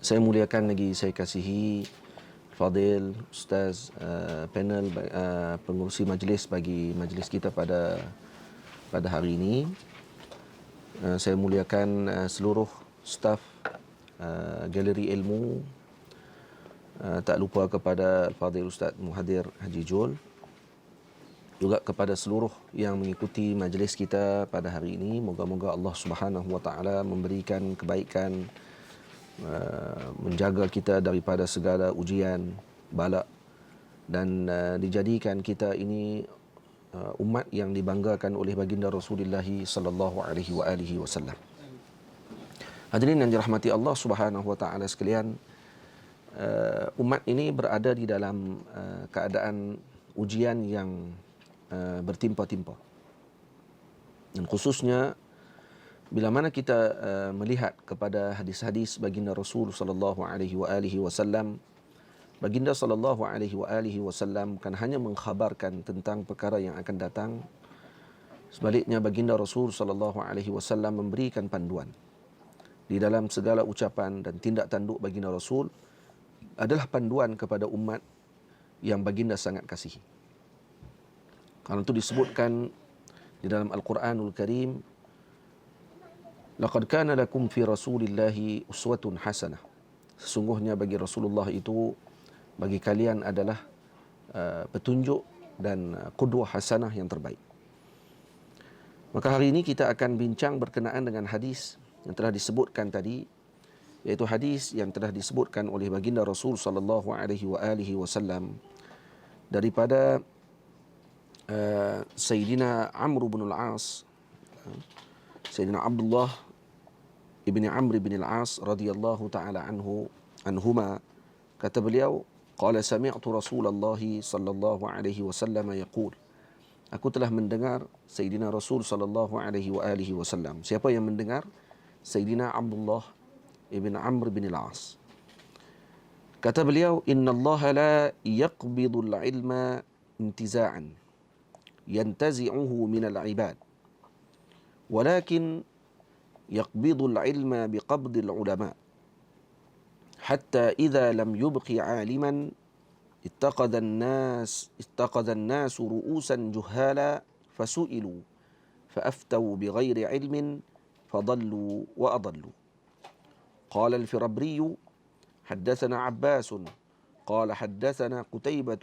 Saya muliakan lagi, saya kasihi Fadil, Ustaz, panel, pengurusi majlis bagi majlis kita pada hari ini. Saya muliakan seluruh staf Galeri Ilmu, tak lupa kepada Fadil Ustaz Muhadir Haji Jul, juga kepada seluruh yang mengikuti majlis kita pada hari ini. Moga-moga Allah Subhanahu Wa Taala memberikan kebaikan, menjaga kita daripada segala ujian, bala, dan dijadikan kita ini umat yang dibanggakan oleh baginda Rasulullah sallallahu alaihi wasallam. Hadirin yang dirahmati Allah Subhanahu wa taala sekalian, umat ini berada di dalam keadaan ujian yang bertimpa-timpa. Dan khususnya bila mana kita melihat kepada hadis-hadis baginda Rasul sallallahu alaihi wasallam, baginda sallallahu alaihi wasallam kan hanya mengkhabarkan tentang perkara yang akan datang. Sebaliknya baginda Rasul sallallahu alaihi wasallam memberikan panduan. Di dalam segala ucapan dan tindak tanduk baginda Rasul adalah panduan kepada umat yang baginda sangat kasihi. Karena itu disebutkan di dalam Al-Quranul Karim, laqad kana lakum fi Rasulillahi uswatun hasanah. Sesungguhnya bagi Rasulullah itu, bagi kalian adalah petunjuk dan qudwah hasanah yang terbaik. Maka hari ini kita akan bincang berkenaan dengan hadis yang telah disebutkan tadi, iaitu hadis yang telah disebutkan oleh baginda Rasul sallallahu alaihi wasallam daripada Sayyidina Amr bin al-As, Sayyidina Abdullah ibni Amr bin al-As radhiyallahu ta'ala anhuma. Kata beliau, qala sami'tu Rasulullah sallallahu alaihi wasallam yaqul, aku telah mendengar Sayyidina Rasul sallallahu alaihi wasallam. Siapa yang mendengar? Sayyidina Abdullah ibn Amr bin al-As. Kata beliau, inna Allah la yaqbidu al-ilma intiza'an yantazi'uhu min al-ibad, walakin yaqbidu al-ilma biqabdi al-ulama, hatta idza lam yubqi 'aliman ittaqadha an-nas ru'usan juhala fasu'ilu fa'aftau bighairi 'ilmin fadallu wa adallu. Qala al-Firabri haddathana Abbas qala haddathana Qutaybah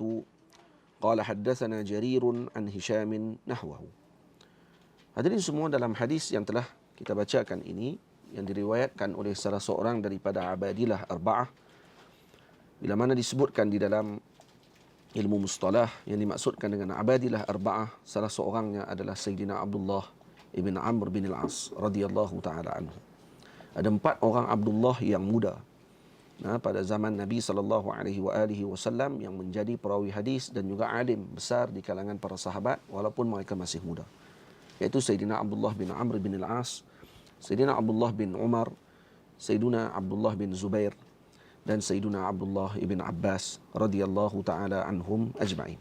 qala haddathana Jarir an Hisham nahwahu. Hadirin semua, dalam hadis yang telah kita bacakan ini, yang diriwayatkan oleh salah seorang daripada abadilah arba'ah, bila mana disebutkan di dalam ilmu mustalah yang dimaksudkan dengan abadilah arba'ah, salah seorangnya adalah Sayyidina Abdullah ibn Amr bin al-As radhiyallahu ta'ala anhu. Ada 4 orang Abdullah yang muda pada zaman Nabi sallallahu alaihi wasallam yang menjadi perawi hadis dan juga alim besar di kalangan para sahabat walaupun mereka masih muda, iaitu Sayyidina Abdullah bin Amr bin al-As, Sayyidina Abdullah bin Umar, Sayyidina Abdullah bin Zubair, dan Sayyidina Abdullah ibn Abbas radhiyallahu ta'ala anhum ajma'in.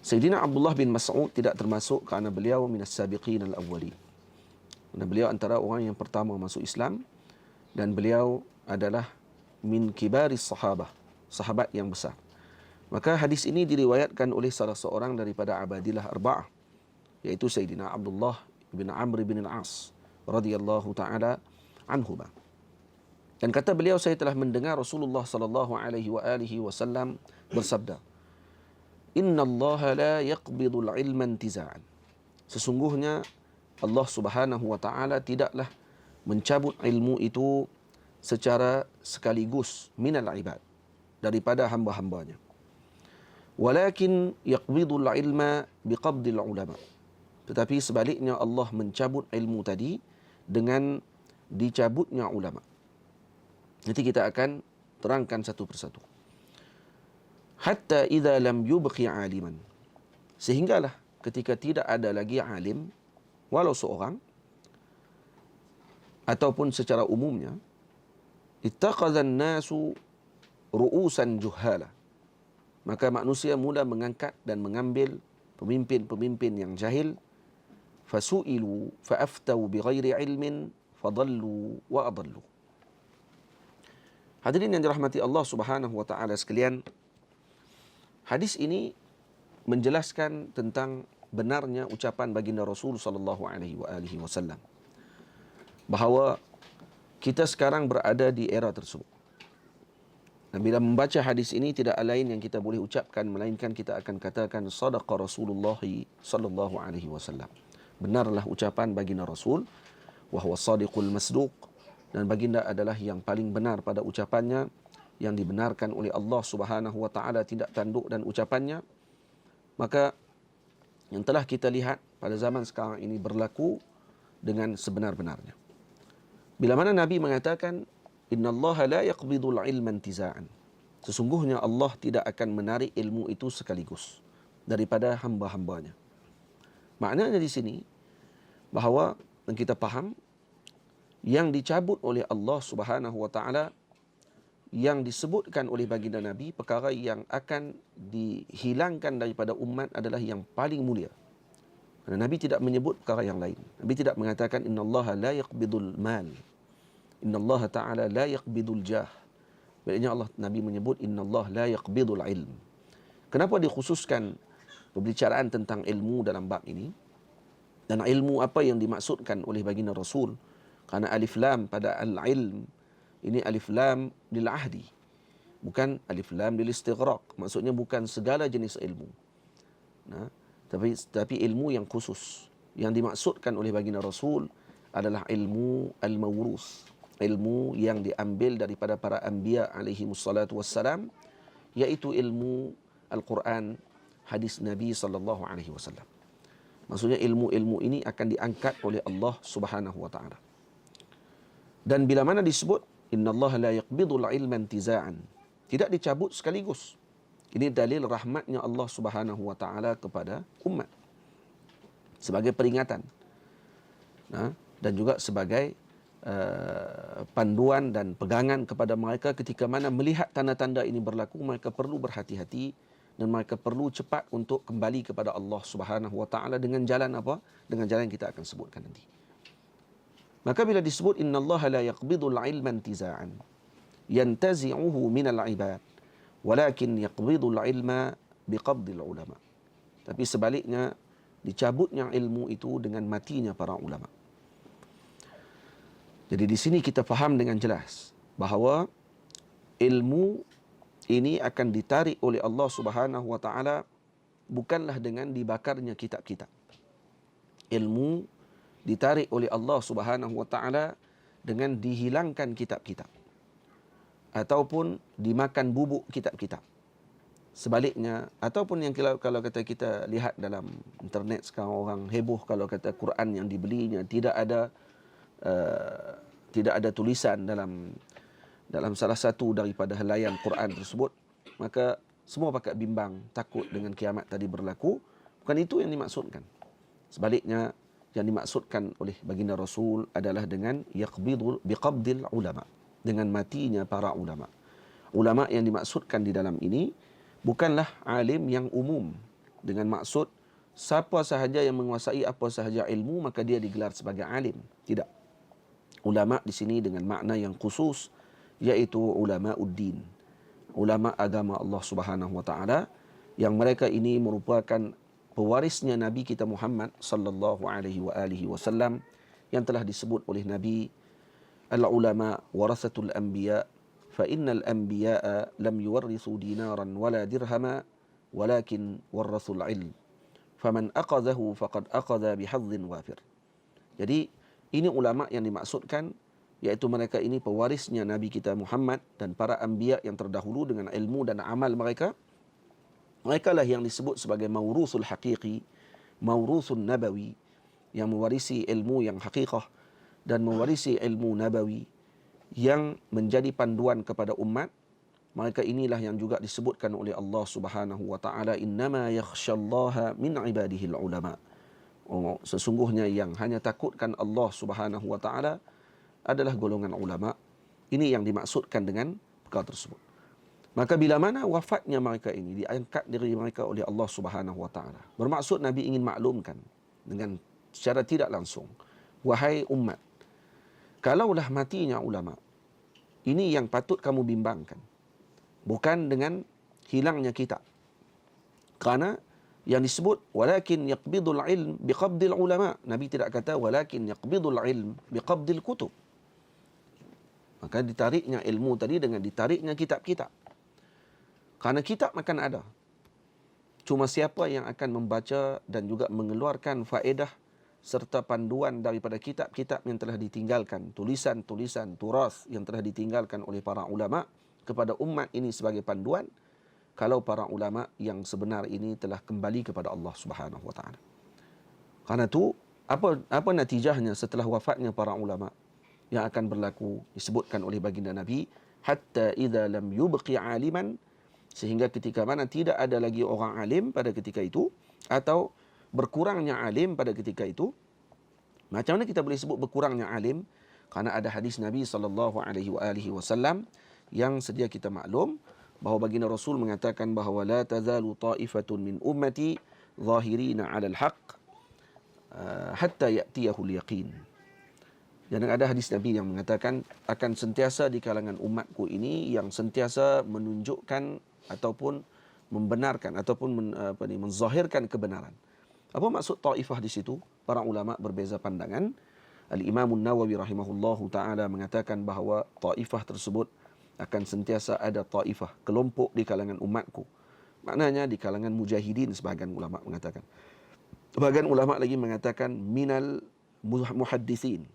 Sayyidina Abdullah bin Mas'ud tidak termasuk kerana beliau minas sabiqin al-awwalin. Kerana beliau antara orang yang pertama masuk Islam, dan beliau adalah min kibaris sahabah, sahabat yang besar. Maka hadis ini diriwayatkan oleh salah seorang daripada abadilah arba'ah, iaitu Sayyidina Abdullah bin Amr bin al-As radhiyallahu ta'ala anhuma. Dan kata beliau, saya telah mendengar Rasulullah sallallahu alaihi wasallam bersabda, inna Allah la yaqbidu al-ilma intiza'an. Sesungguhnya Allah Subhanahu wa taala tidaklah mencabut ilmu itu secara sekaligus minal ibad, daripada hamba-hambanya. Walakin yaqbidu al-ilma biqabdi al-ulama. Tetapi sebaliknya Allah mencabut ilmu tadi dengan dicabutnya ulama. Nanti kita akan terangkan satu persatu. Hatta idza lam yubqi aliman, sehinggalah ketika tidak ada lagi alim, walau seorang ataupun secara umumnya, ittaqadha an-nasu ru'usan juhala, maka manusia mula mengangkat dan mengambil pemimpin-pemimpin yang jahil, fasu'ilu fa'aftau bighairi ilmin fadallu wa adallu. Hadirin yang dirahmati Allah Subhanahu wa taala sekalian, hadis ini menjelaskan tentang benarnya ucapan baginda Rasul sallallahu alaihi wasallam bahawa kita sekarang berada di era tersebut. Dan bila membaca hadis ini, tidak lain yang kita boleh ucapkan melainkan kita akan katakan sadaqa Rasulullah sallallahu alaihi wasallam. Benarlah ucapan baginda Rasul, wa huwa sadiqul masduq, dan baginda adalah yang paling benar pada ucapannya, yang dibenarkan oleh Allah Subhanahu wa taala, tidak tanduk dan ucapannya. Maka yang telah kita lihat pada zaman sekarang ini berlaku dengan sebenar-benarnya. Bila mana Nabi mengatakan innallaha la yaqbidul ilma intiza'an, sesungguhnya Allah tidak akan menarik ilmu itu sekaligus daripada hamba-hambanya. Maknanya di sini bahawa kita faham yang dicabut oleh Allah Subhanahu wa taala, yang disebutkan oleh baginda Nabi, perkara yang akan dihilangkan daripada umat adalah yang paling mulia. Kerana Nabi tidak menyebut perkara yang lain. Nabi tidak mengatakan innallaha la yaqbidul mal, innallaha ta'ala la yaqbidul jah. Maksudnya Nabi menyebut innallaha la yaqbidul ilm. Kenapa dikhususkan pembicaraan tentang ilmu dalam bab ini? Dan ilmu apa yang dimaksudkan oleh baginda Rasul? Kerana alif lam pada al-ilm ini alif lam lil ahdi, bukan alif lam lil istighraq. Maksudnya bukan segala jenis ilmu. Nah, tapi ilmu yang khusus. Yang dimaksudkan oleh baginda Rasul adalah ilmu al-mawruth, ilmu yang diambil daripada para anbiya alaihi wassalatu wassalam, iaitu ilmu Al-Quran, hadis Nabi sallallahu alaihi wasallam. Maksudnya ilmu-ilmu ini akan diangkat oleh Allah Subhanahu wa taala. Dan bila mana disebut innallaha la yaqbidul ilma intiza'an, tidak dicabut sekaligus. Ini dalil rahmatnya Allah Subhanahu wa taala kepada umat, sebagai peringatan, dan juga sebagai panduan dan pegangan kepada mereka ketika mana melihat tanda-tanda ini berlaku. Mereka perlu berhati-hati dan mereka perlu cepat untuk kembali kepada Allah Subhanahu wa taala dengan jalan apa? Dengan jalan yang kita akan sebutkan nanti. Maka bila disebut innallaha la yaqbidul ilma intiza'an yantazi'uhu minal ibad walakin yaqbidul ilma biqabdil ulama, tapi sebaliknya dicabutnya ilmu itu dengan matinya para ulama. Jadi di sini kita faham dengan jelas bahawa ilmu ini akan ditarik oleh Allah Subhanahu wa taala bukanlah dengan dibakarnya kitab-kitab. Ilmu ditarik oleh Allah Subhanahu wa taala dengan dihilangkan kitab-kitab ataupun dimakan bubuk kitab-kitab. Sebaliknya, ataupun yang kalau kata kita lihat dalam internet sekarang, orang heboh kalau kata Quran yang dibelinya tidak ada tulisan dalam salah satu daripada helaian Quran tersebut, maka semua pakat bimbang, takut dengan kiamat tadi berlaku. Bukan itu yang dimaksudkan. Sebaliknya, yang dimaksudkan oleh baginda Rasul adalah dengan yaqbidul biqabdil ulama, dengan matinya para ulama. Ulama yang dimaksudkan di dalam ini bukanlah alim yang umum dengan maksud siapa sahaja yang menguasai apa sahaja ilmu maka dia digelar sebagai alim. Tidak. Ulama di sini dengan makna yang khusus, iaitu ulama uddin, ulama agama Allah Subhanahu wa taala, yang mereka ini merupakan pewarisnya Nabi kita Muhammad sallallahu alaihi wasallam, yang telah disebut oleh Nabi al-ulama warasatul anbiya fa innal anbiya'a lam yuwarrisu dinaran wala dirhama walakin warasul ilm faman aqadhahu faqad aqadha bihadhin wafir. Jadi ini ulama yang dimaksudkan, iaitu mereka ini pewarisnya Nabi kita Muhammad dan para anbiya yang terdahulu dengan ilmu dan amal mereka. Mereka lah yang disebut sebagai maurusul haqiqi, maurusul nabawi, yang mewarisi ilmu yang hakikah dan mewarisi ilmu nabawi yang menjadi panduan kepada umat. Mereka inilah yang juga disebutkan oleh Allah Subhanahu wa taala, innama yakhsyallaha min ibadihil ulama. Oh, sesungguhnya yang hanya takutkan Allah Subhanahu wa taala adalah golongan ulama. Ini yang dimaksudkan dengan perkara tersebut. Maka bila mana wafatnya mereka ini, diangkat diri mereka oleh Allah Subhanahu wa taala, bermaksud Nabi ingin maklumkan dengan secara tidak langsung, wahai umat, kalaulah matinya ulama, Ini yang patut kamu bimbangkan. Bukan dengan hilangnya kitab. Kerana yang disebut walakin yaqbidul ilm biqabdil ulama. Nabi tidak kata walakin yaqbidul ilm biqabdil kutub. Maka ditariknya ilmu tadi dengan ditariknya kitab-kitab. Kerana kitab akan ada. Cuma siapa yang akan membaca dan juga mengeluarkan faedah serta panduan daripada kitab-kitab yang telah ditinggalkan, tulisan-tulisan turas yang telah ditinggalkan oleh para ulama kepada umat ini sebagai panduan, kalau para ulama yang sebenar ini telah kembali kepada Allah Subhanahu wa taala. Karena itu apa natijahnya setelah wafatnya para ulama yang akan berlaku disebutkan oleh baginda Nabi, hatta idza lam yubqi aliman, sehingga ketika mana tidak ada lagi orang alim pada ketika itu, atau berkurangnya alim pada ketika itu. Macam mana kita boleh sebut berkurangnya alim? Kerana ada hadis Nabi SAW yang sedia kita maklum bahawa baginda Rasul mengatakan bahawa la tazalu ta'ifatun min ummati zahirina 'alal haqq hatta ya'tiyahul yaqin. Dan ada hadis Nabi yang mengatakan akan sentiasa di kalangan umatku ini yang sentiasa menunjukkan ataupun membenarkan ataupun menzahirkan kebenaran. Apa maksud taifah di situ? Para ulama berbeza pandangan. Al-Imam An-Nawawi rahimahullahu taala mengatakan bahawa taifah tersebut akan sentiasa ada taifah, kelompok di kalangan umatku. Maknanya di kalangan mujahidin, sebahagian ulama mengatakan. Sebahagian ulama lagi mengatakan minal muhaddithin.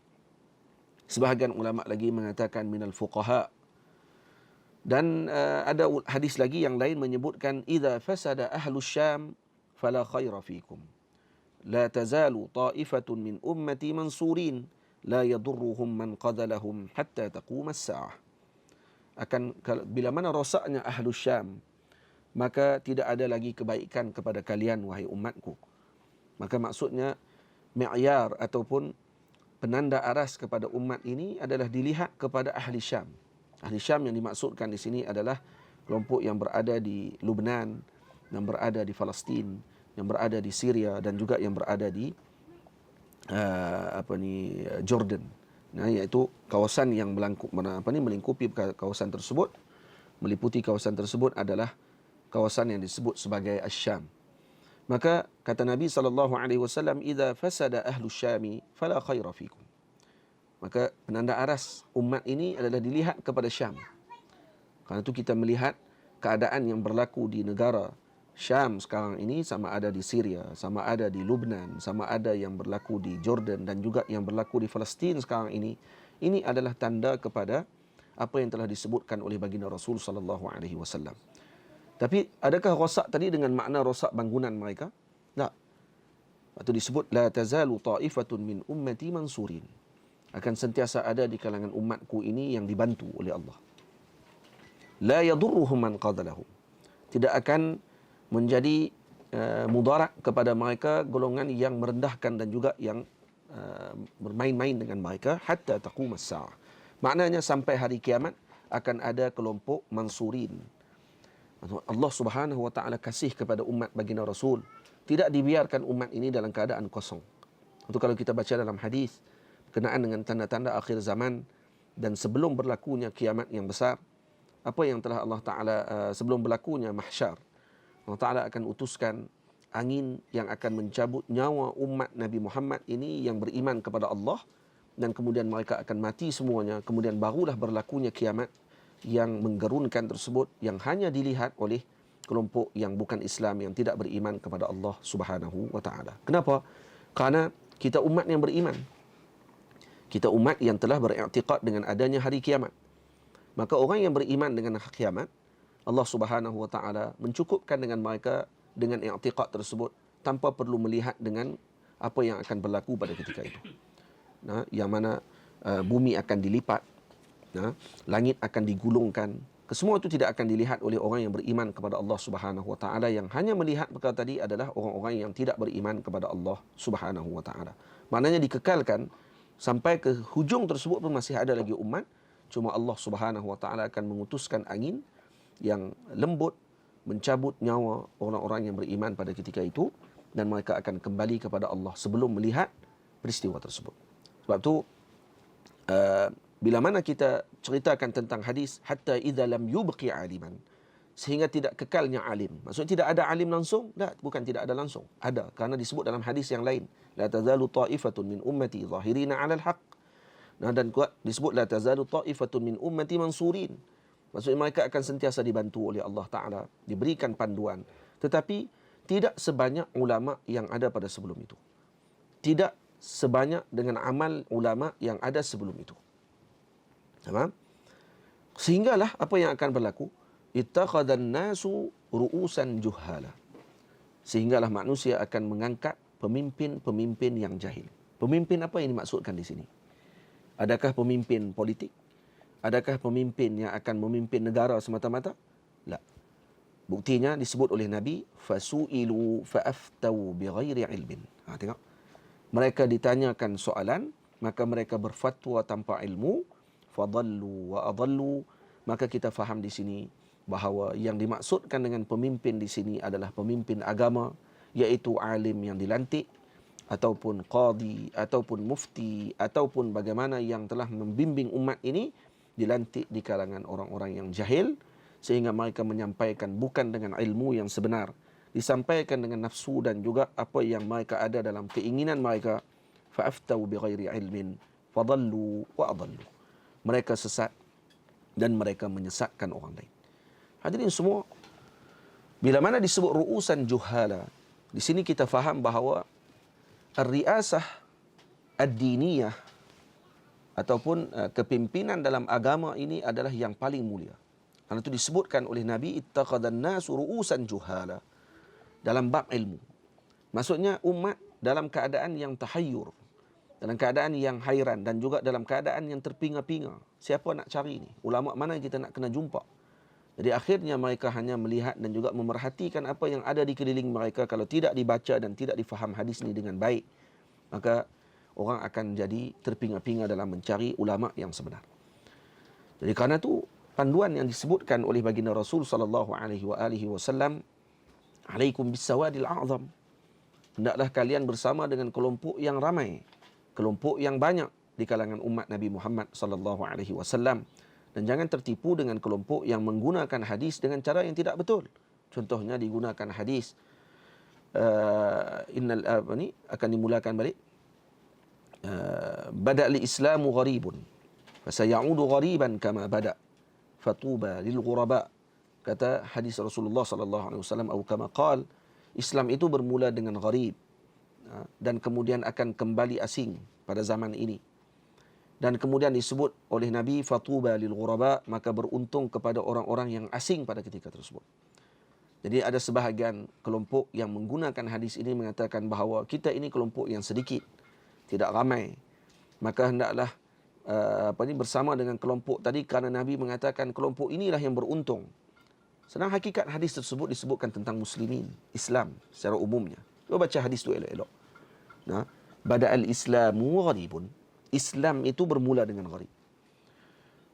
Sebahagian ulama lagi mengatakan minal fuqaha. Dan ada hadis lagi yang lain menyebutkan idza fasada ahlus syam fala khaira fikum. La tazalu ta'ifatun min ummati mansurin la yadurruhum man qadalahum hatta taqum as-sa'ah. Bila mana rosaknya ahlus syam, maka tidak ada lagi kebaikan kepada kalian wahai umatku. Maka maksudnya mi'yar ataupun penanda aras kepada umat ini adalah dilihat kepada ahli Syam. Ahli Syam yang dimaksudkan di sini adalah kelompok yang berada di Lubnan, yang berada di Palestin, yang berada di Syria dan juga yang berada di Jordan. Nah, iaitu kawasan yang melingkupi kawasan tersebut, meliputi kawasan tersebut adalah kawasan yang disebut sebagai Asy-Syam. Maka kata Nabi SAW, idza fasada ahlu syami fala khaira fikum. Maka penanda aras umat ini adalah dilihat kepada Syam. Karena itu kita melihat keadaan yang berlaku di negara Syam sekarang ini, sama ada di Syria, sama ada di Lubnan, sama ada yang berlaku di Jordan dan juga yang berlaku di Palestin sekarang ini. Ini adalah tanda kepada apa yang telah disebutkan oleh baginda Rasul SAW. Tapi adakah rosak tadi dengan makna rosak bangunan mereka? Tak. Waktu disebut la tazalu ta'ifatun min ummati mansurin. Akan sentiasa ada di kalangan umatku ini yang dibantu oleh Allah. La yadurruhum man qadalahum. Tidak akan menjadi mudarat kepada mereka golongan yang merendahkan dan juga yang bermain-main dengan mereka hatta taqum as-sa'ah. Maknanya sampai hari kiamat akan ada kelompok mansurin. Allah Subhanahu wa taala kasih kepada umat baginda Rasul, tidak dibiarkan umat ini dalam keadaan kosong. Itu kalau kita baca dalam hadis berkenaan dengan tanda-tanda akhir zaman dan sebelum berlakunya kiamat yang besar, apa yang telah Allah Taala sebelum berlakunya mahsyar, Allah Taala akan utuskan angin yang akan mencabut nyawa umat Nabi Muhammad ini yang beriman kepada Allah, dan kemudian mereka akan mati semuanya. Kemudian barulah berlakunya kiamat yang menggerunkan tersebut, yang hanya dilihat oleh kelompok yang bukan Islam, yang tidak beriman kepada Allah Subhanahu wa taala. Kenapa? Karena kita umat yang beriman. Kita umat yang telah beriktikad dengan adanya hari kiamat. Maka orang yang beriman dengan hari kiamat, Allah Subhanahu wa taala mencukupkan dengan mereka dengan i'tiqad tersebut tanpa perlu melihat dengan apa yang akan berlaku pada ketika itu. Nah, yang mana bumi akan dilipat, nah, langit akan digulungkan. Kesemua itu tidak akan dilihat oleh orang yang beriman kepada Allah Subhanahu wa taala. Yang hanya melihat perkara tadi adalah orang-orang yang tidak beriman kepada Allah Subhanahu wa taala. Maknanya dikekalkan sampai ke hujung tersebut pun masih ada lagi umat. Cuma Allah Subhanahu wa taala akan mengutuskan angin yang lembut mencabut nyawa orang-orang yang beriman pada ketika itu, dan mereka akan kembali kepada Allah sebelum melihat peristiwa tersebut. Sebab itu Bila mana kita ceritakan tentang hadis hatta idza lam yubqi aliman, sehingga tidak kekalnya alim. Maksudnya tidak ada alim langsung? Tak, bukan tidak ada langsung. Ada, kerana disebut dalam hadis yang lain. La tazalu ta'ifatun min ummati zahirina 'alal haqq. Nah, dan kuat disebut la tazalu ta'ifatun min ummati mansurin. Maksudnya mereka akan sentiasa dibantu oleh Allah Ta'ala, diberikan panduan. Tetapi tidak sebanyak ulama yang ada pada sebelum itu. Tidak sebanyak dengan amal ulama yang ada sebelum itu. Faham? Sehinggalah apa yang akan berlaku? Ittakhadhan nasu ru'usan juhala. Sehinggalah manusia akan mengangkat pemimpin-pemimpin yang jahil. Pemimpin apa yang dimaksudkan di sini? Adakah pemimpin politik? Adakah pemimpin yang akan memimpin negara semata-mata? La. Buktinya disebut oleh Nabi, fasu'ilu fa'aftau bighairi ilmin. Tengok. Mereka ditanyakan soalan, maka mereka berfatwa tanpa ilmu, fadallu wa adallu. Maka kita faham di sini bahawa yang dimaksudkan dengan pemimpin di sini adalah pemimpin agama, iaitu alim yang dilantik, ataupun qadi, ataupun mufti, ataupun bagaimana yang telah membimbing umat ini, dilantik di kalangan orang-orang yang jahil, sehingga mereka menyampaikan bukan dengan ilmu yang sebenar, disampaikan dengan nafsu dan juga apa yang mereka ada dalam keinginan mereka. Fa'aftau bighairi ilmin fadallu wa adallu. Mereka sesat dan mereka menyesatkan orang lain. Hadirin semua, bila mana disebut ru'usan juhala, di sini kita faham bahawa ar-riasah ad-diniyah ataupun kepimpinan dalam agama ini adalah yang paling mulia. Karena itu disebutkan oleh Nabi, ittakhadhan nasu ru'usan juhala, dalam bab ilmu. Maksudnya umat dalam keadaan yang tahayyur, dalam keadaan yang hairan, dan juga dalam keadaan yang terpinga-pinga. Siapa nak cari ni? Ulama mana kita nak kena jumpa? Jadi akhirnya mereka hanya melihat dan juga memerhatikan apa yang ada di keliling mereka. Kalau tidak dibaca dan tidak difaham hadis ni dengan baik, maka orang akan jadi terpinga-pinga dalam mencari ulama yang sebenar. Jadi kerana itu panduan yang disebutkan oleh baginda Rasul sallallahu alaihi wasallam, alaikum bisawadil a'zam. Hendaklah kalian bersama dengan kelompok yang ramai, kelompok yang banyak di kalangan umat Nabi Muhammad sallallahu alaihi wasallam, dan jangan tertipu dengan kelompok yang menggunakan hadis dengan cara yang tidak betul. Contohnya digunakan hadis ini akan dimulakan balik, bada' li islamu gharibun fasayaudu ghariban kama bada' fatuba lil ghuraba. Kata hadis Rasulullah sallallahu alaihi wasallam, atau kama qal, Islam itu bermula dengan gharib, dan kemudian akan kembali asing pada zaman ini. Dan kemudian disebut oleh Nabi, fatuba lil ghuraba, maka beruntung kepada orang-orang yang asing pada ketika tersebut. Jadi ada sebahagian kelompok yang menggunakan hadis ini mengatakan bahawa kita ini kelompok yang sedikit, tidak ramai, maka hendaklah bersama dengan kelompok tadi, kerana Nabi mengatakan kelompok inilah yang beruntung. Sedang hakikat hadis tersebut disebutkan tentang muslimin, Islam secara umumnya. Cuba baca hadis tu elok-elok. Nah, bada'al islamu gharibun. Islam itu bermula dengan gharib.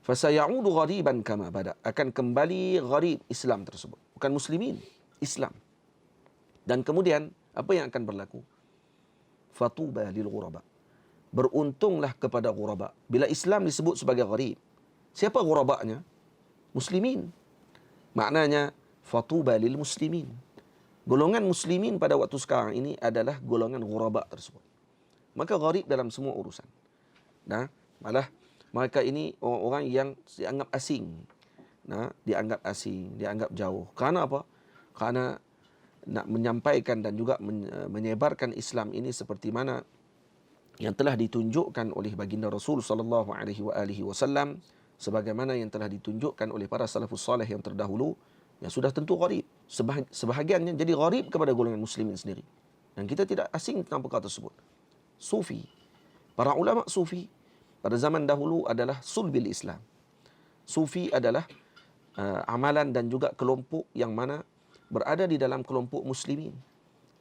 Fasayaudu ghariban kama bada'. Akan kembali gharib Islam tersebut. Bukan muslimin, Islam. Dan kemudian apa yang akan berlaku? Fatuba lil ghuraba. Beruntunglah kepada ghuraba. Bila Islam disebut sebagai gharib, siapa ghurabanya? Muslimin. Maknanya fatuba lil muslimin. Golongan muslimin pada waktu sekarang ini adalah golongan ghuraba tersebut. Maka gharib dalam semua urusan. Nah, malah mereka ini orang-orang yang dianggap asing. Nah, dianggap asing, dianggap jauh. Kerana apa? Kerana nak menyampaikan dan juga menyebarkan Islam ini seperti mana yang telah ditunjukkan oleh baginda Rasul sallallahu alaihi wasallam, sebagaimana yang telah ditunjukkan oleh para salafus salih yang terdahulu, yang sudah tentu gharib. Sebahagiannya jadi gharib kepada golongan muslimin sendiri. Dan kita tidak asing tentang perkara tersebut. Sufi, para ulama sufi pada zaman dahulu adalah sulbil Islam. Sufi adalah amalan dan juga kelompok yang mana berada di dalam kelompok muslimin.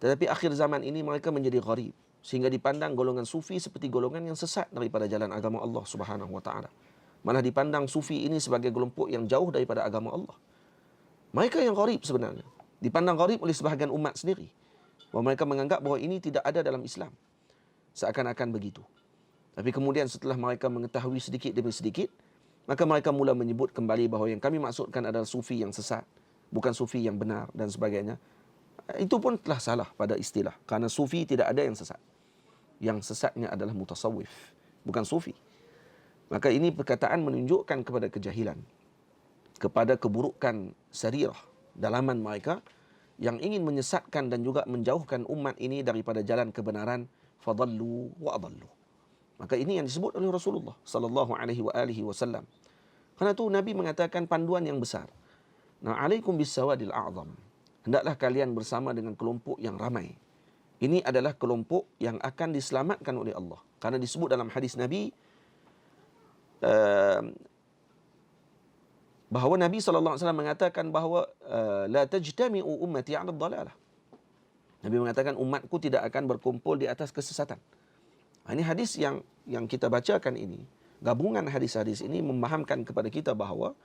Tetapi akhir zaman ini mereka menjadi gharib, sehingga dipandang golongan sufi seperti golongan yang sesat daripada jalan agama Allah Subhanahu wa taala. Malah dipandang sufi ini sebagai kelompok yang jauh daripada agama Allah. Mereka yang gharib sebenarnya dipandang gharib oleh sebahagian umat sendiri. Bahawa mereka menganggap bahawa ini tidak ada dalam Islam. Seakan-akan begitu. Tapi kemudian setelah mereka mengetahui sedikit demi sedikit, maka mereka mula menyebut kembali bahawa yang kami maksudkan adalah sufi yang sesat, bukan sufi yang benar dan sebagainya. Itu pun telah salah pada istilah. Kerana sufi tidak ada yang sesat. Yang sesatnya adalah mutasawwif, bukan sufi. Maka ini perkataan menunjukkan kepada kejahilan, kepada keburukan sarirah, dalaman mereka yang ingin menyesatkan dan juga menjauhkan umat ini daripada jalan kebenaran. Fadallu wa adallu. Maka ini yang disebut oleh Rasulullah sallallahu alaihi wasallam. Karena itu Nabi mengatakan panduan yang besar. Nah, alaikum bisawadil a'zam. Hendaklah kalian bersama dengan kelompok yang ramai. Ini adalah kelompok yang akan diselamatkan oleh Allah. Karena disebut dalam hadis Nabi bahawa Nabi sallallahu alaihi wasallam mengatakan bahawa la tajtami'u ummati 'ala dhalalah. Nabi mengatakan umatku tidak akan berkumpul di atas kesesatan. Ini hadis yang kita bacakan ini, gabungan hadis-hadis ini memahamkan kepada kita bahawa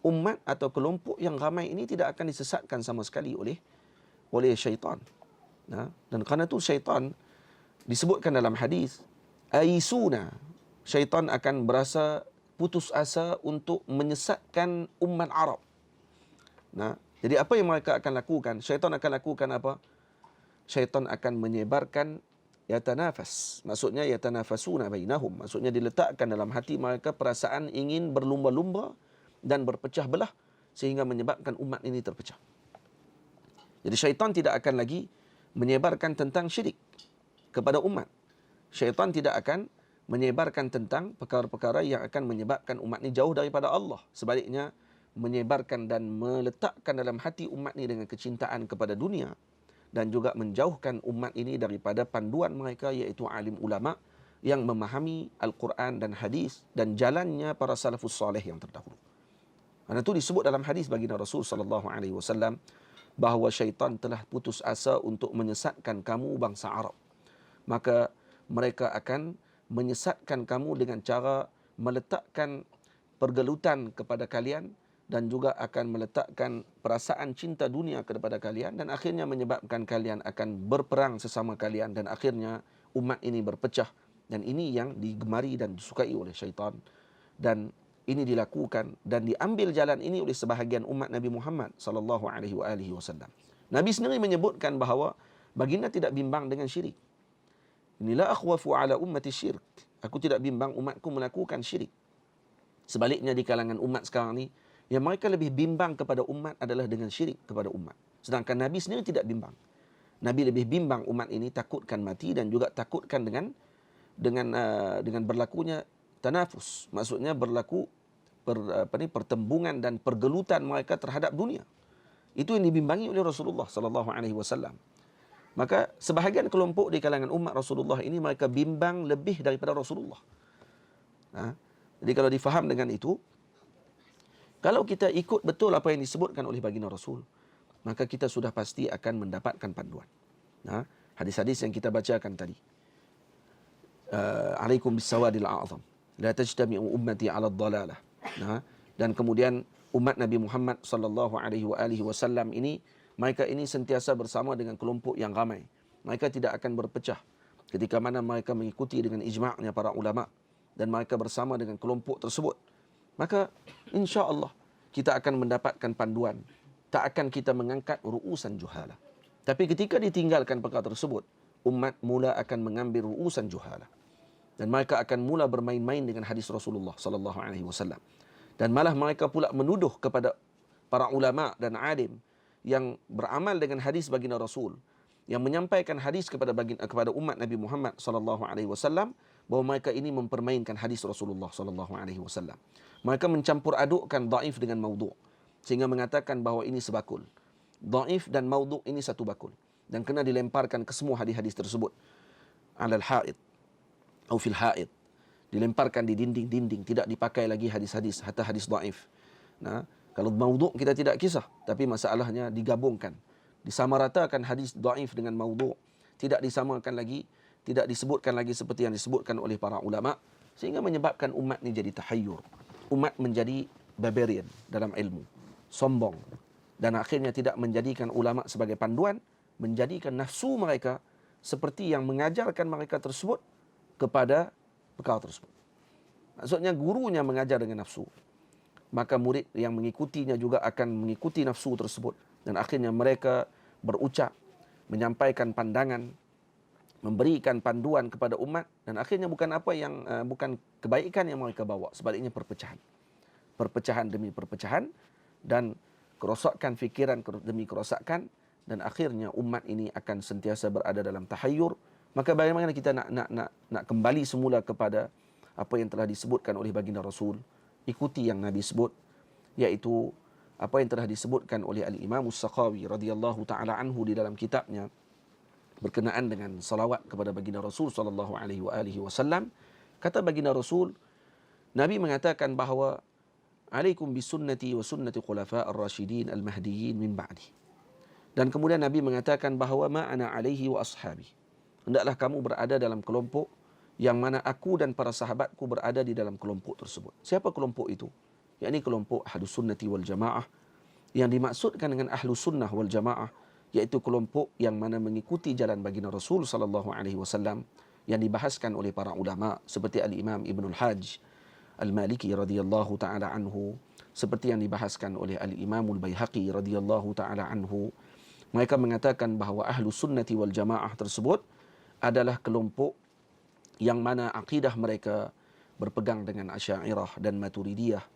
umat atau kelompok yang ramai ini tidak akan disesatkan sama sekali oleh syaitan. Nah, dan kerana itu syaitan disebutkan dalam hadis, aisuna, syaitan akan berasa putus asa untuk menyesatkan umat Arab. Nah, jadi apa yang mereka akan lakukan? Syaitan akan lakukan apa? Syaitan akan menyebarkan yatanafas. Maksudnya yatanafasuna bainahum. Maksudnya diletakkan dalam hati mereka perasaan ingin berlumba-lumba dan berpecah belah sehingga menyebabkan umat ini terpecah. Jadi syaitan tidak akan lagi menyebarkan tentang syirik kepada umat. Syaitan tidak akan menyebarkan tentang perkara-perkara yang akan menyebabkan umat ini jauh daripada Allah. Sebaliknya, menyebarkan dan meletakkan dalam hati umat ini dengan kecintaan kepada dunia dan juga menjauhkan umat ini daripada panduan mereka, iaitu alim ulama yang memahami Al-Quran dan hadis dan jalannya para salafus salih yang terdahulu. Karena itu disebut dalam hadis baginda Rasul sallallahu alaihi wasallam bahawa syaitan telah putus asa untuk menyesatkan kamu bangsa Arab. Maka mereka akan menyesatkan kamu dengan cara meletakkan pergelutan kepada kalian dan juga akan meletakkan perasaan cinta dunia kepada kalian dan akhirnya menyebabkan kalian akan berperang sesama kalian dan akhirnya umat ini berpecah. Dan ini yang digemari dan disukai oleh syaitan. Dan ini dilakukan dan diambil jalan ini oleh sebahagian umat Nabi Muhammad sallallahu alaihi wasallam. Nabi sendiri menyebutkan bahawa baginda tidak bimbang dengan syirik. Inilah akhwafu ala ummati syirk. Aku tidak bimbang umatku melakukan syirik. Sebaliknya di kalangan umat sekarang ni, yang mereka lebih bimbang kepada umat adalah dengan syirik kepada umat. Sedangkan Nabi sendiri tidak bimbang. Nabi lebih bimbang umat ini takutkan mati dan juga takutkan dengan berlakunya tanafus. Maksudnya berlaku pertembungan dan pergelutan mereka terhadap dunia. Itu yang dibimbangi oleh Rasulullah sallallahu alaihi wasallam. Maka sebahagian kelompok di kalangan umat Rasulullah ini mereka bimbang lebih daripada Rasulullah. Jadi kalau difaham dengan itu, kalau kita ikut betul apa yang disebutkan oleh baginda Rasul, maka kita sudah pasti akan mendapatkan panduan. Hadis-hadis yang kita bacakan tadi. Alaikum bisawadil a'zam. La tajtami'u ummati 'ala dhalalah. Dan kemudian umat Nabi Muhammad sallallahu alaihi wasallam ini, mereka ini sentiasa bersama dengan kelompok yang ramai. Mereka tidak akan berpecah ketika mana mereka mengikuti dengan ijma'nya para ulama dan mereka bersama dengan kelompok tersebut. Maka insya-Allah kita akan mendapatkan panduan. Tak akan kita mengangkat ru'usan juhala. Tapi ketika ditinggalkan perkara tersebut, umat mula akan mengambil ru'usan juhala. Dan mereka akan mula bermain-main dengan hadis Rasulullah sallallahu alaihi wasallam. Dan malah mereka pula menuduh kepada para ulama dan alim yang beramal dengan hadis baginda Rasul, yang menyampaikan hadis kepada umat Nabi Muhammad sallallahu alaihi wasallam, bahawa mereka ini mempermainkan hadis Rasulullah sallallahu alaihi wasallam. Mereka mencampur adukkan dhaif dengan maudhu' sehingga mengatakan bahawa ini sebakul. Dhaif dan maudhu' ini satu bakul dan kena dilemparkan ke semua hadis-hadis tersebut. Alal haid atau fil haid. Dilemparkan di dinding-dinding, tidak dipakai lagi hadis-hadis, hatta hadis dhaif. Kalau maudhu' kita tidak kisah, tapi masalahnya digabungkan. Disamaratakan hadis dhaif dengan maudhu', tidak disamakan lagi, tidak disebutkan lagi seperti yang disebutkan oleh para ulama, sehingga menyebabkan umat ini jadi tahayyur. Umat menjadi barbarian dalam ilmu, sombong, dan akhirnya tidak menjadikan ulama sebagai panduan, menjadikan nafsu mereka seperti yang mengajarkan mereka tersebut kepada perkara tersebut. Maksudnya gurunya mengajar dengan nafsu, maka murid yang mengikutinya juga akan mengikuti nafsu tersebut. Dan akhirnya mereka berucap, menyampaikan pandangan, memberikan panduan kepada umat. Dan akhirnya bukan kebaikan yang mereka bawa. Sebaliknya perpecahan. Perpecahan demi perpecahan. Dan kerosakan fikiran demi kerosakan. Dan akhirnya umat ini akan sentiasa berada dalam tahayyur. Maka bagaimana kita nak kembali semula kepada apa yang telah disebutkan oleh baginda Rasul, ikuti yang Nabi sebut, iaitu apa yang telah disebutkan oleh Al-Imam As-Sakhawi radhiyallahu taala anhu di dalam kitabnya berkenaan dengan salawat kepada baginda Rasul sallallahu alaihi wasallam. Kata baginda Rasul, Nabi mengatakan bahawa alaikum bisunnati wa sunnati khulafa ar-rasyidin al-mahdiyyin min ba'di. Dan kemudian Nabi mengatakan bahawa ma ana alaihi wa ashabi. Hendaklah kamu berada dalam kelompok yang mana aku dan para sahabatku berada di dalam kelompok tersebut. Siapa kelompok itu? Yakni kelompok Ahlus Sunnati wal Jamaah. Yang dimaksudkan dengan Ahlus Sunnah wal Jamaah iaitu kelompok yang mana mengikuti jalan baginda Rasul sallallahu alaihi wasallam yang dibahaskan oleh para ulama seperti Al-Imam Ibnul Hajj Al-Maliki radhiyallahu taala anhu, seperti yang dibahaskan oleh Al-Imam Al-Baihaqi radhiyallahu taala anhu. Mereka mengatakan bahawa Ahlus Sunnati wal Jamaah tersebut adalah kelompok yang mana akidah mereka berpegang dengan Asy'ariyah dan Maturidiyah.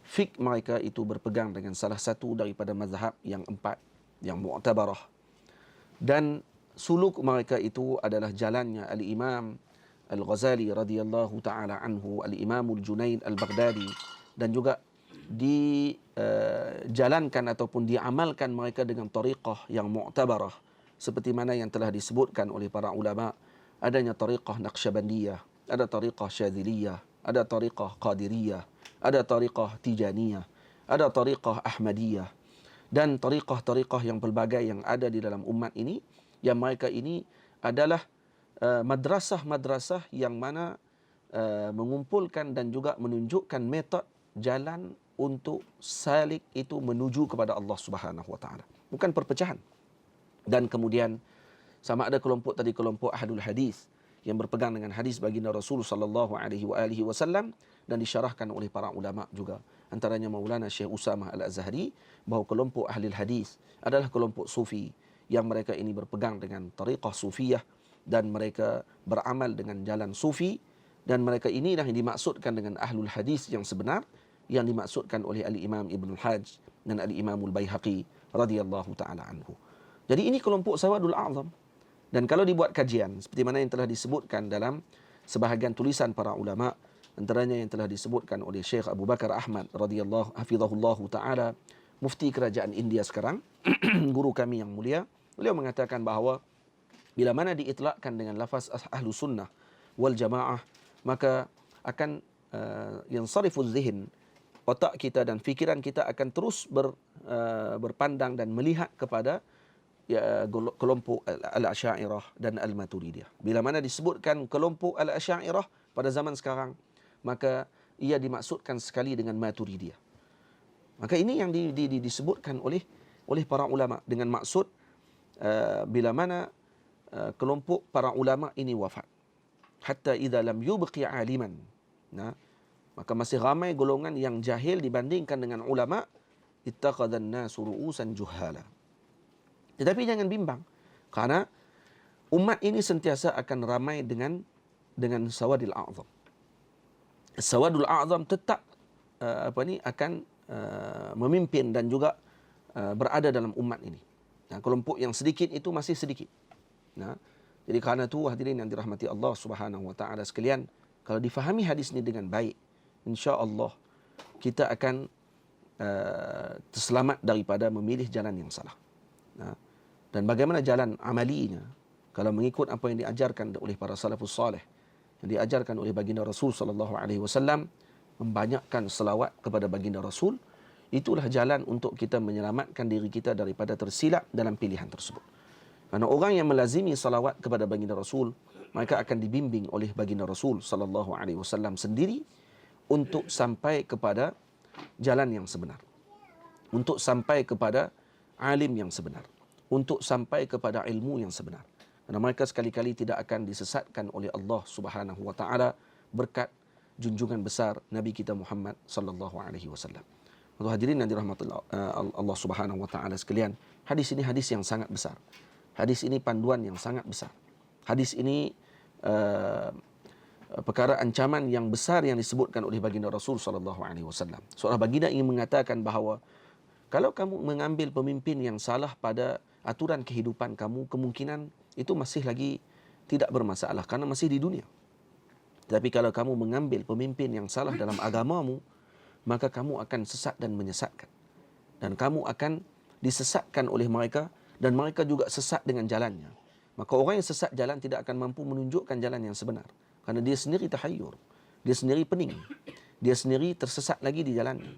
Fik mereka itu berpegang dengan salah satu daripada mazhab yang 4 yang mu'tabarah. Dan suluk mereka itu adalah jalannya Al-Imam Al-Ghazali radhiyallahu taala anhu, Al-Imam Al-Junaid Al-Baghdadi, dan juga dijalankan ataupun diamalkan mereka dengan tariqah yang mu'tabarah seperti mana yang telah disebutkan oleh para ulama. Adanya tariqah Naqsyabandiyah, ada tariqah Syadziliyah, ada tariqah Qadiriyah, ada tariqah Tijaniyah, ada tariqah Ahmadiyah, dan tariqah-tariqah yang pelbagai yang ada di dalam umat ini, yang mereka ini adalah madrasah-madrasah yang mana mengumpulkan dan juga menunjukkan metod jalan untuk salik itu menuju kepada Allah Subhanahu wa taala, bukan perpecahan. Dan kemudian sama ada kelompok tadi kelompok Ahlul Hadis yang berpegang dengan hadis baginda Rasul sallallahu alaihi wasallam dan disyarahkan oleh para ulama juga, antaranya Maulana Syekh Usamah Al-Azhari, bahawa kelompok Ahlul Hadis adalah kelompok sufi yang mereka ini berpegang dengan tariqah sufiyah dan mereka beramal dengan jalan sufi, dan mereka inilah yang dimaksudkan dengan Ahlul Hadis yang sebenar yang dimaksudkan oleh Al-Imam Ibnul Hajj dan Al-Imam Al-Baihaqi radhiyallahu taala anhu. Jadi ini kelompok Sawadul A'zam. Dan kalau dibuat kajian seperti mana yang telah disebutkan dalam sebahagian tulisan para ulama, antaranya yang telah disebutkan oleh Syekh Abu Bakar Ahmad radhiyallahu hafizahullahu taala, mufti kerajaan India sekarang, guru kami yang mulia, beliau mengatakan bahawa bila mana diitlakkan dengan lafaz Ahlus Sunnah wal Jamaah, maka akan yansarifuz zihn, otak kita dan fikiran kita akan terus berpandang dan melihat kepada kelompok Al-Asy'ariyah dan Al-Maturidiyah. Bila mana disebutkan kelompok Al-Asy'ariyah pada zaman sekarang, maka ia dimaksudkan sekali dengan Maturidiyah. Maka ini yang disebutkan oleh para ulama dengan maksud bila mana kelompok para ulama ini wafat, hatta idza lam yubqi aliman, maka masih ramai golongan yang jahil dibandingkan dengan ulama, ittaqadan nasu ru'usan juhala. Tetapi jangan bimbang, karena umat ini sentiasa akan ramai dengan Sawadul A'zam. Sawadul A'zam tetap akan memimpin dan juga berada dalam umat ini. Kelompok yang sedikit itu masih sedikit. Jadi kerana itu hadirin yang dirahmati Allah Subhanahu wa taala sekalian, kalau difahami hadis ini dengan baik, insya-Allah kita akan terselamat daripada memilih jalan yang salah. Dan bagaimana jalan amalinya kalau mengikut apa yang diajarkan oleh para salafus salih, yang diajarkan oleh baginda Rasul sallallahu alaihi wasallam, membanyakkan selawat kepada baginda Rasul, itulah jalan untuk kita menyelamatkan diri kita daripada tersilap dalam pilihan tersebut. Karena orang yang melazimi salawat kepada baginda Rasul, mereka akan dibimbing oleh baginda Rasul sallallahu alaihi wasallam sendiri untuk sampai kepada jalan yang sebenar, untuk sampai kepada alim yang sebenar, untuk sampai kepada ilmu yang sebenar. Karena mereka sekali-kali tidak akan disesatkan oleh Allah Subhanahu wa taala berkat junjungan besar Nabi kita Muhammad sallallahu alaihi wasallam. Untuk hadirin yang dirahmati Allah Subhanahu wa taala sekalian, hadis ini hadis yang sangat besar. Hadis ini panduan yang sangat besar. Hadis ini perkara ancaman yang besar yang disebutkan oleh baginda Rasul sallallahu alaihi wasallam. Seorang baginda ingin mengatakan bahawa kalau kamu mengambil pemimpin yang salah pada aturan kehidupan kamu, kemungkinan itu masih lagi tidak bermasalah karena masih di dunia. Tapi kalau kamu mengambil pemimpin yang salah dalam agamamu, maka kamu akan sesat dan menyesatkan. Dan kamu akan disesatkan oleh mereka dan mereka juga sesat dengan jalannya. Maka orang yang sesat jalan tidak akan mampu menunjukkan jalan yang sebenar. Kerana dia sendiri tahayyur, dia sendiri pening, dia sendiri tersesat lagi di jalannya.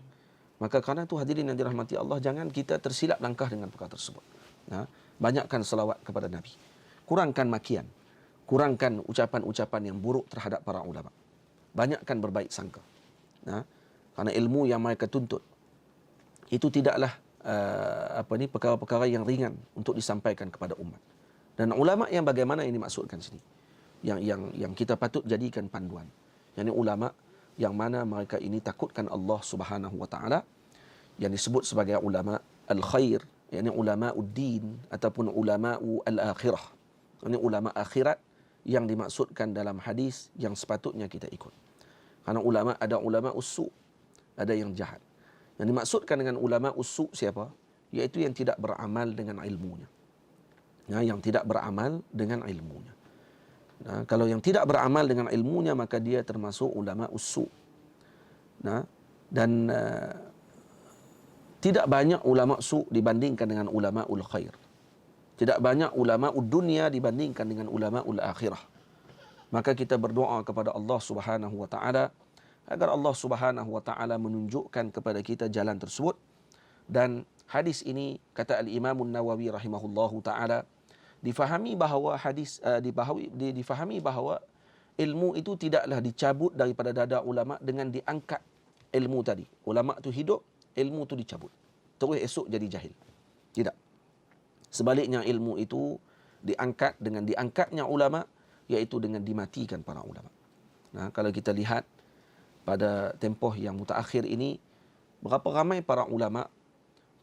Maka kerana itu hadirin yang dirahmati Allah, jangan kita tersilap langkah dengan perkara tersebut. Banyakkan selawat kepada Nabi. Kurangkan makian. Kurangkan ucapan-ucapan yang buruk terhadap para ulama. Banyakkan berbaik sangka. Kerana ilmu yang mereka tuntut itu tidaklah perkara-perkara yang ringan untuk disampaikan kepada umat. Dan ulama yang bagaimana ini maksudkan sini? Yang kita patut jadikan panduan. Yang ulama yang mana mereka ini takutkan Allah Subhanahu wa taala, yang disebut sebagai ulama al-khair, yakni ulama ud-din ataupun ulama al-akhirah. Ini ulama akhirat yang dimaksudkan dalam hadis yang sepatutnya kita ikut. Karena ulama ada ulama usu, ada yang jahat. Yang dimaksudkan dengan ulama usu siapa? Iaitu yang tidak beramal dengan ilmunya. Yang tidak beramal dengan ilmunya. Kalau yang tidak beramal dengan ilmunya, maka dia termasuk ulama usu. Dan tidak banyak ulama su dibandingkan dengan ulama ul khair. Tidak banyak ulama dunia dibandingkan dengan ulama ul akhirah. Maka kita berdoa kepada Allah Subhanahu wa taala agar Allah Subhanahu wa taala menunjukkan kepada kita jalan tersebut. Dan hadis ini, kata Al-Imam An-Nawawi rahimahullahu taala, difahami bahawa difahami bahawa ilmu itu tidaklah dicabut daripada dada ulama dengan diangkat ilmu tadi. Ulama tu hidup, ilmu tu dicabut. Terus esok jadi jahil. Tidak. Sebaliknya ilmu itu diangkat dengan diangkatnya ulama, iaitu dengan dimatikan para ulama. Kalau kita lihat pada tempoh yang mutaakhir ini, berapa ramai para ulama,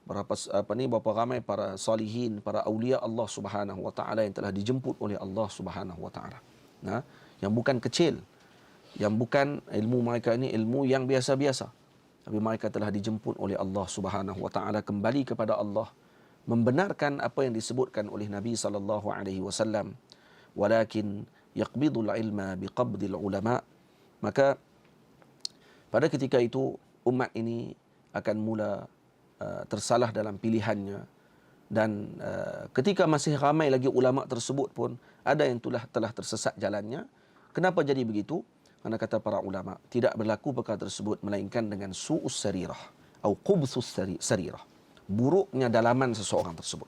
berapa ramai para salihin, para awliya Allah Subhanahu wa taala yang telah dijemput oleh Allah Subhanahu wa taala. Yang bukan kecil, yang bukan ilmu mereka ini ilmu yang biasa-biasa, tapi mereka telah dijemput oleh Allah Subhanahu wa taala kembali kepada Allah, membenarkan apa yang disebutkan oleh Nabi sallallahu alaihi wasallam, walakin yaqbidul ilma biqabdil ulama. Maka pada ketika itu umat ini akan mula tersalah dalam pilihannya, dan ketika masih ramai lagi ulama tersebut pun ada yang telah tersesat jalannya. Kenapa jadi begitu? Karena kata para ulama, tidak berlaku perkara tersebut melainkan dengan su'us sarirah atau qubsus sarirah, buruknya dalaman seseorang tersebut,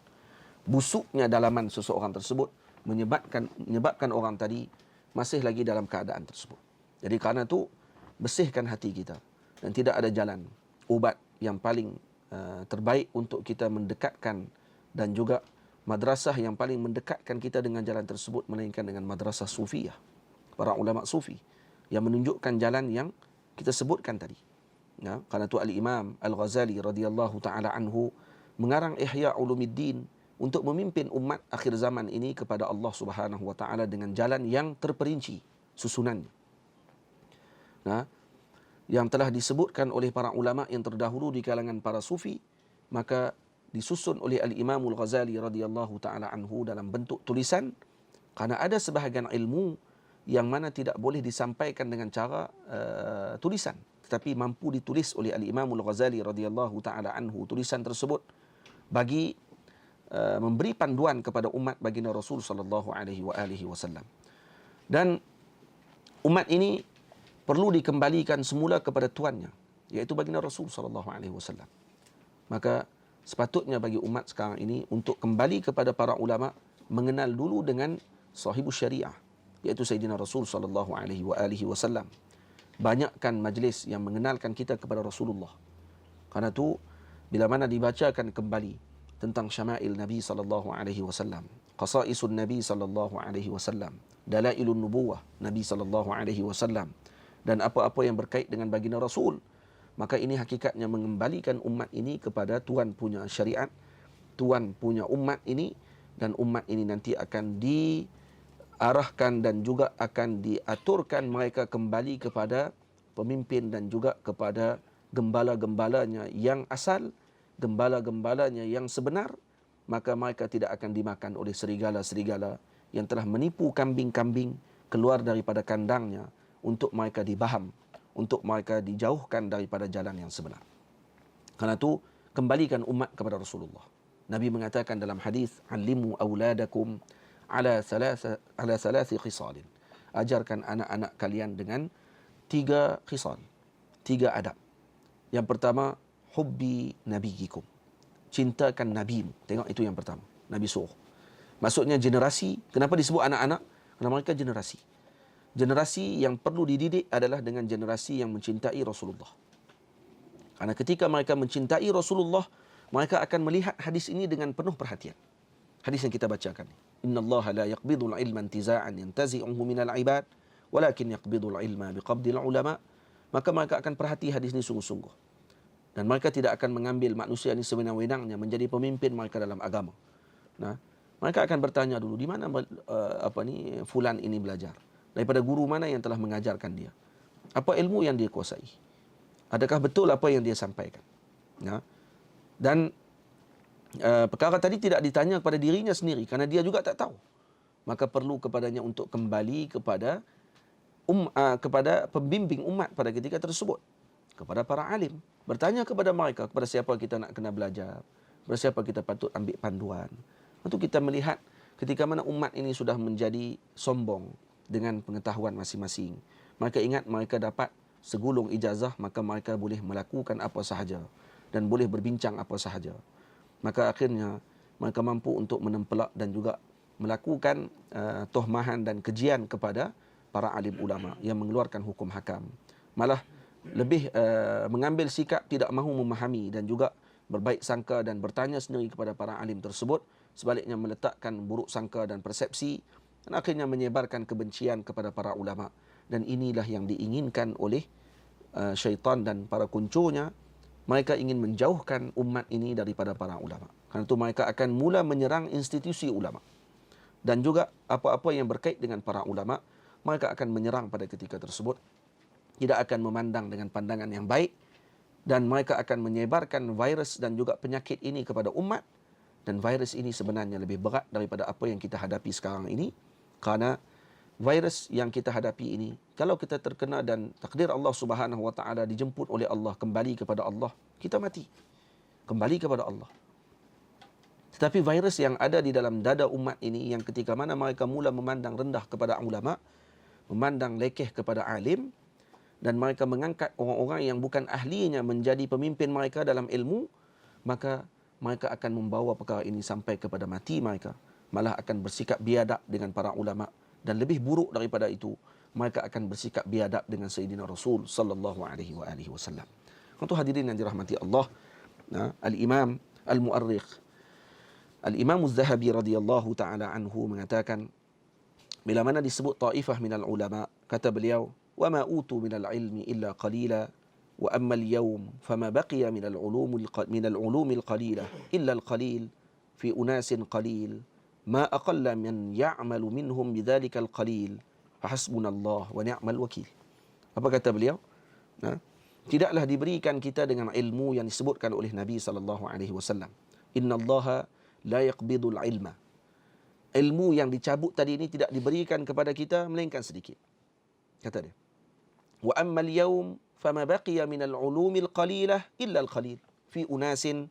busuknya dalaman seseorang tersebut menyebabkan orang tadi masih lagi dalam keadaan tersebut. Jadi kerana itu bersihkan hati kita, dan tidak ada jalan ubat yang paling terbaik untuk kita mendekatkan, dan juga madrasah yang paling mendekatkan kita dengan jalan tersebut melainkan dengan madrasah sufiyah, para ulama sufi yang menunjukkan jalan yang kita sebutkan tadi. Karena itu Al-Imam Al-Ghazali radhiyallahu taala anhu mengarang Ihya Ulumuddin untuk memimpin umat akhir zaman ini kepada Allah Subhanahu wa taala dengan jalan yang terperinci susunannya. Yang telah disebutkan oleh para ulama yang terdahulu di kalangan para sufi, maka disusun oleh Al-Imam Al-Ghazali radhiyallahu taala anhu dalam bentuk tulisan, kerana ada sebahagian ilmu yang mana tidak boleh disampaikan dengan cara tulisan, tetapi mampu ditulis oleh Al-Imam Al-Ghazali radhiyallahu taala anhu. Tulisan tersebut bagi memberi panduan kepada umat baginda Rasul sallallahu alaihi wasallam. Dan umat ini perlu dikembalikan semula kepada tuannya, iaitu baginda Rasul sallallahu alaihi wasallam. Maka sepatutnya bagi umat sekarang ini untuk kembali kepada para ulama, mengenal dulu dengan sahibus syariah, iaitu Sayyidina Rasul sallallahu alaihi wasallam. Banyakkan majlis yang mengenalkan kita kepada Rasulullah. Karena itu bila mana dibacakan kembali tentang syama'il Nabi sallallahu alaihi wasallam, qasaisun Nabi sallallahu alaihi wasallam, dalailun nubuwah Nabi sallallahu alaihi wasallam, dan apa-apa yang berkait dengan baginda Rasul. Maka ini hakikatnya mengembalikan umat ini kepada Tuhan punya syariat, Tuhan punya umat ini, dan umat ini nanti akan diarahkan dan juga akan diaturkan mereka kembali kepada pemimpin dan juga kepada gembala-gembalanya yang asal, gembala-gembalanya yang sebenar. Maka mereka tidak akan dimakan oleh serigala-serigala yang telah menipu kambing-kambing keluar daripada kandangnya untuk mereka dibaham, untuk mereka dijauhkan daripada jalan yang sebenar. Karena itu, kembalikan umat kepada Rasulullah. Nabi mengatakan dalam hadis, "Allimu auladakum ala thalathi khisalin." Ajarkan anak-anak kalian dengan 3 khisal, 3 adab. Yang pertama, hubbi nabiyikum. Cintakan nabimu. Tengok, itu yang pertama. Nabi suruh. Maksudnya generasi, kenapa disebut anak-anak? Kerana mereka generasi. Generasi yang perlu dididik adalah dengan generasi yang mencintai Rasulullah. Karena ketika mereka mencintai Rasulullah, mereka akan melihat hadis ini dengan penuh perhatian. Hadis yang kita bacakan. Inna Allah la yaqbidul ilma intiza'an yantazi'uhu minal ibad, walakin yaqbidul ilma biqabdil ulama. Maka mereka akan perhati hadis ini sungguh-sungguh. Dan mereka tidak akan mengambil manusia ini sewenang-wenangnya menjadi pemimpin mereka dalam agama. Nah, mereka akan bertanya dulu, di mana fulan ini belajar? Daripada guru mana yang telah mengajarkan dia? Apa ilmu yang dia kuasai? Adakah betul apa yang dia sampaikan? Ya. Dan perkara tadi tidak ditanya kepada dirinya sendiri, kerana dia juga tak tahu. Maka perlu kepadanya untuk kembali kepada kepada pembimbing umat pada ketika tersebut, kepada para alim. Bertanya kepada mereka, kepada siapa kita nak kena belajar, kepada siapa kita patut ambil panduan. Untuk kita melihat ketika mana umat ini sudah menjadi sombong dengan pengetahuan masing-masing. Mereka ingat mereka dapat segulung ijazah, maka mereka boleh melakukan apa sahaja dan boleh berbincang apa sahaja. Maka akhirnya mereka mampu untuk menempelak dan juga melakukan tohmahan dan kejian kepada para alim ulama yang mengeluarkan hukum hakam. Malah lebih mengambil sikap tidak mahu memahami dan juga berbaik sangka dan bertanya sendiri kepada para alim tersebut, sebaliknya meletakkan buruk sangka dan persepsi, dan akhirnya menyebarkan kebencian kepada para ulama. Dan inilah yang diinginkan oleh syaitan dan para kuncunya. Mereka ingin menjauhkan umat ini daripada para ulama. Karena itu mereka akan mula menyerang institusi ulama. Dan juga apa-apa yang berkait dengan para ulama, mereka akan menyerang pada ketika tersebut. Tidak akan memandang dengan pandangan yang baik. Dan mereka akan menyebarkan virus dan juga penyakit ini kepada umat. Dan virus ini sebenarnya lebih berat daripada apa yang kita hadapi sekarang ini. Kerana virus yang kita hadapi ini, kalau kita terkena dan takdir Allah Subhanahu Wa Taala dijemput oleh Allah kembali kepada Allah, kita mati. Kembali kepada Allah. Tetapi virus yang ada di dalam dada umat ini, yang ketika mana mereka mula memandang rendah kepada ulama, memandang lekeh kepada alim, dan mereka mengangkat orang-orang yang bukan ahlinya menjadi pemimpin mereka dalam ilmu, maka mereka akan membawa perkara ini sampai kepada mati mereka. Malah akan bersikap biadab dengan para ulama, dan lebih buruk daripada itu, mereka akan bersikap biadab dengan Sayyidina Rasul sallallahu alaihi wasallam. Untuk hadirin yang dirahmati Allah, Al-Imam Al-Mu'arrikh Al-Imam Az-Zahabi radhiyallahu taala anhu mengatakan, bila mana disebut taifah minal ulama, kata beliau, wa ma utu minal ilmi illa qalila, wa amma al-yawm fama baqiya minal ulumil qalilah illa al-qalil fi unasin qalil ma aqalla man ya'malu minhum bidzalika al-qalil fahasbunallah wa ni'mal wakil. Apa kata beliau? Tidaklah diberikan kita dengan ilmu yang disebutkan oleh Nabi sallallahu alaihi wasallam. Innallaha la yaqbidul ilma. Ilmu yang dicabut tadi ini tidak diberikan kepada kita melainkan sedikit. Kata dia. Wa ammal yawm fama baqiya minal ulumil qalilah illa al-qalil fi unasin.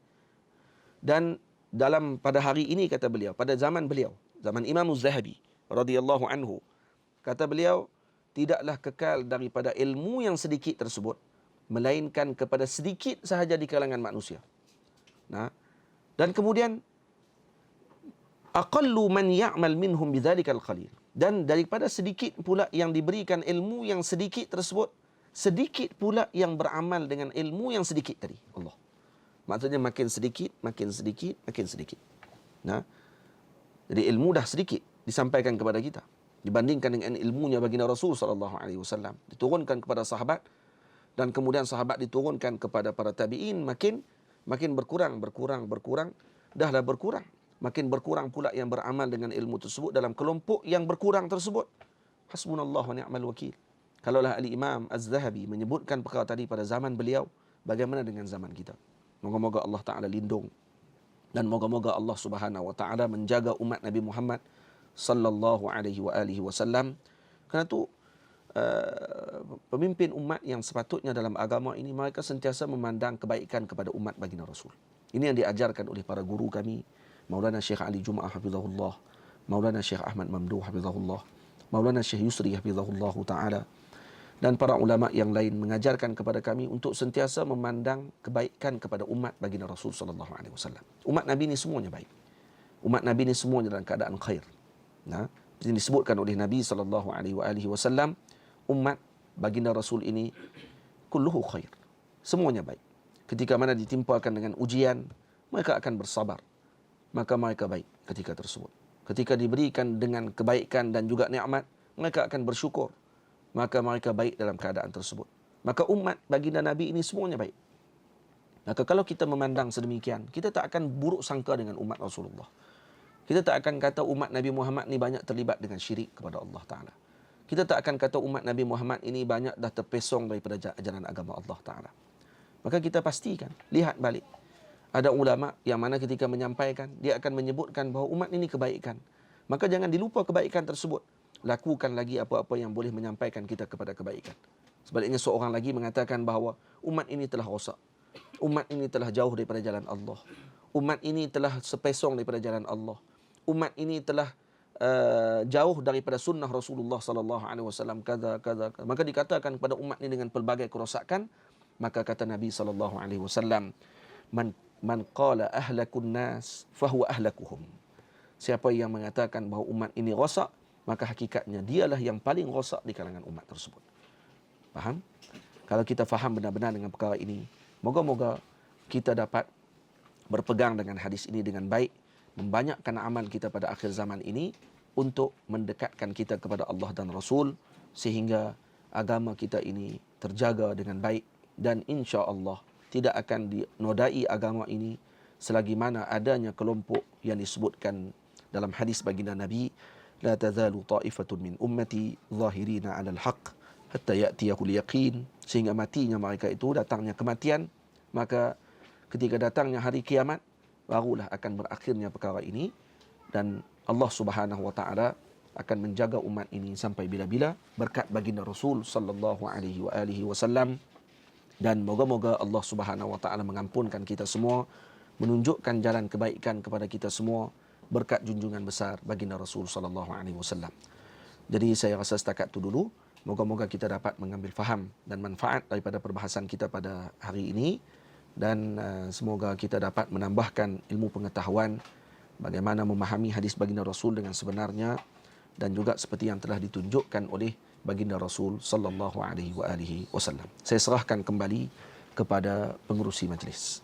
Dan dalam pada hari ini, kata beliau, pada zaman beliau, zaman Imam Az-Zahabi radhiyallahu anhu, kata beliau, tidaklah kekal daripada ilmu yang sedikit tersebut melainkan kepada sedikit sahaja di kalangan manusia. Dan kemudian aqallu man ya'mal minhum bidzalikal qalil. Dan daripada sedikit pula yang diberikan ilmu yang sedikit tersebut, sedikit pula yang beramal dengan ilmu yang sedikit tadi. Allah. Maksudnya makin sedikit, makin sedikit, makin sedikit. Jadi ilmu dah sedikit disampaikan kepada kita. dibandingkan dengan ilmunya baginda Rasul sallallahu alaihi wasallam, diturunkan kepada sahabat, dan kemudian sahabat diturunkan kepada para tabi'in, makin berkurang, dahlah berkurang. Makin berkurang pula yang beramal dengan ilmu tersebut dalam kelompok yang berkurang tersebut. Hasbunallah wa ni'mal wakil. Kalaulah Al-Imam Az-Zahabi menyebutkan perkara tadi pada zaman beliau, bagaimana dengan zaman kita? Moga-moga Allah Ta'ala lindung, dan moga-moga Allah Subhanahu wa Ta'ala menjaga umat Nabi Muhammad sallallahu alaihi wasallam. Kerana itu pemimpin umat yang sepatutnya dalam agama ini, mereka sentiasa memandang kebaikan kepada umat baginda Rasul. Ini yang diajarkan oleh para guru kami, Maulana Syekh Ali Jumaah hafizahullah, Maulana Syekh Ahmad Mamduh hafizahullah, Maulana Syekh Yusri hafizahullah ta'ala, dan para ulama yang lain mengajarkan kepada kami untuk sentiasa memandang kebaikan kepada umat baginda Rasul sallallahu alaihi wasallam. Umat Nabi ini semuanya baik. Umat Nabi ini semuanya dalam keadaan khair. Nah, ini disebutkan oleh Nabi sallallahu alaihi wasallam, umat baginda Rasul ini kulluhu khair. Semuanya baik. Ketika mana ditimpakan dengan ujian, mereka akan bersabar. Maka mereka baik ketika tersebut. Ketika diberikan dengan kebaikan dan juga nikmat, mereka akan bersyukur. Maka mereka baik dalam keadaan tersebut. Maka umat baginda Nabi ini semuanya baik. Maka kalau kita memandang sedemikian, kita tak akan buruk sangka dengan umat Rasulullah. Kita tak akan kata umat Nabi Muhammad ini banyak terlibat dengan syirik kepada Allah Ta'ala. Kita tak akan kata umat Nabi Muhammad ini banyak dah terpesong daripada ajaran agama Allah Ta'ala. Maka kita pastikan, lihat balik. Ada ulama yang mana ketika menyampaikan, dia akan menyebutkan bahawa umat ini kebaikan. Maka jangan dilupa kebaikan tersebut. Lakukan lagi apa-apa yang boleh menyampaikan kita kepada kebaikan. Sebaliknya seorang lagi mengatakan bahawa umat ini telah rosak. Umat ini telah jauh daripada jalan Allah. Umat ini telah sepesong daripada jalan Allah. Umat ini telah jauh daripada sunnah Rasulullah sallallahu alaihi wasallam, kaza. Maka dikatakan kepada umat ini dengan pelbagai kerosakan. Maka kata Nabi sallallahu alaihi wasallam, man qala ahlakun nas fahuwa ahlakuhum. Siapa yang mengatakan bahawa umat ini rosak, maka hakikatnya dialah yang paling rosak di kalangan umat tersebut. Faham? Kalau kita faham benar-benar dengan perkara ini, moga-moga kita dapat berpegang dengan hadis ini dengan baik, membanyakkan amal kita pada akhir zaman ini untuk mendekatkan kita kepada Allah dan Rasul, sehingga agama kita ini terjaga dengan baik, dan insya-Allah tidak akan dinodai agama ini selagi mana adanya kelompok yang disebutkan dalam hadis baginda Nabi, la tazalu ta'ifatun min ummati zahirina 'alal haqq hatta ya'tiyahul yaqin, sehingga matinya mereka itu, datangnya kematian, maka ketika datangnya hari kiamat barulah akan berakhirnya perkara ini, dan Allah Subhanahu wa taala akan menjaga umat ini sampai bila-bila berkat baginda Rasul sallallahu alaihi wasallam. Dan moga-moga Allah Subhanahu wa taala mengampunkan kita semua, menunjukkan jalan kebaikan kepada kita semua berkat junjungan besar baginda Rasul sallallahu alaihi wasallam. Jadi saya rasa setakat itu dulu. Moga-moga kita dapat mengambil faham dan manfaat daripada perbahasan kita pada hari ini, dan semoga kita dapat menambahkan ilmu pengetahuan bagaimana memahami hadis baginda Rasul dengan sebenarnya, dan juga seperti yang telah ditunjukkan oleh baginda Rasul sallallahu alaihi wasallam. Saya serahkan kembali kepada pengerusi majlis.